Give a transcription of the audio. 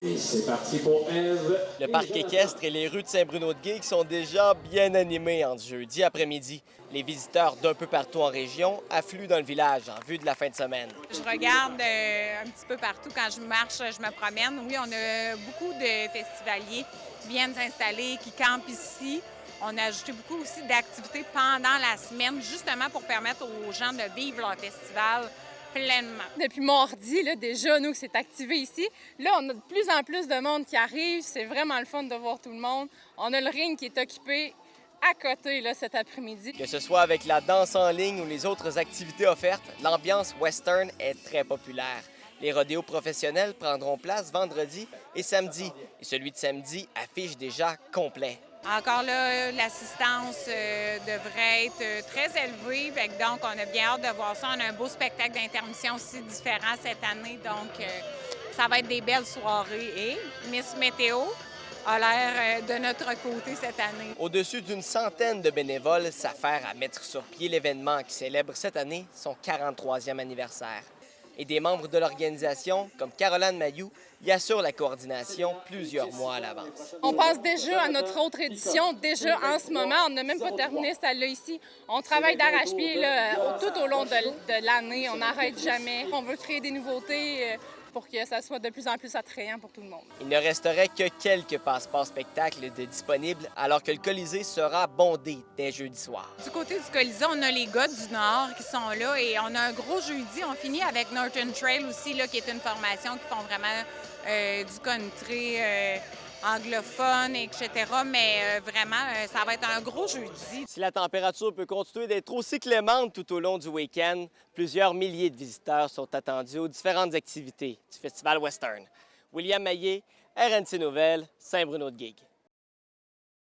Et c'est parti pour Èvre. Le parc équestre et les rues de Saint-Bruno-de-Guigue sont déjà bien animés en jeudi après-midi. Les visiteurs d'un peu partout en région affluent dans le village en vue de la fin de semaine. Je regarde un petit peu partout quand je marche, je me promène. Oui, on a beaucoup de festivaliers qui viennent s'installer, qui campent ici. On a ajouté beaucoup aussi d'activités pendant la semaine, justement pour permettre aux gens de vivre leur festival pleinement. Depuis mardi, là, déjà, nous, c'est activé ici. Là, on a de plus en plus de monde qui arrive. C'est vraiment le fun de voir tout le monde. On a le ring qui est occupé à côté là, cet après-midi. Que ce soit avec la danse en ligne ou les autres activités offertes, l'ambiance western est très populaire. Les rodéos professionnels prendront place vendredi et samedi. Et celui de samedi affiche déjà complet. Encore là, l'assistance devrait être très élevée. Donc, on a bien hâte de voir ça. On a un beau spectacle d'intermission aussi différent cette année. Donc, ça va être des belles soirées. Et Miss Météo a l'air de notre côté cette année. Au-dessus d'une centaine de bénévoles s'affairent à mettre sur pied l'événement qui célèbre cette année son 43e anniversaire. Et des membres de l'organisation, comme Caroline Mayou, y assurent la coordination plusieurs mois à l'avance. On pense déjà à notre autre édition, déjà en ce moment. On n'a même pas terminé celle-là ici. On travaille d'arrache-pied tout au long de l'année. On n'arrête jamais. On veut créer des nouveautés pour que ça soit de plus en plus attrayant pour tout le monde. Il ne resterait que quelques passeports spectacles de disponibles alors que le Colisée sera bondé dès jeudi soir. Du côté du Colisée, on a les gars du Nord qui sont là et on a un gros jeudi. On finit avec Northern Trail aussi, là, qui est une formation qui font vraiment du country anglophone, etc. Mais vraiment, ça va être un gros jeudi. Si la température peut continuer d'être aussi clémente tout au long du week-end, plusieurs milliers de visiteurs sont attendus aux différentes activités du Festival Western. William Maillet, RNC Nouvelles, Saint-Bruno-de-Guigue.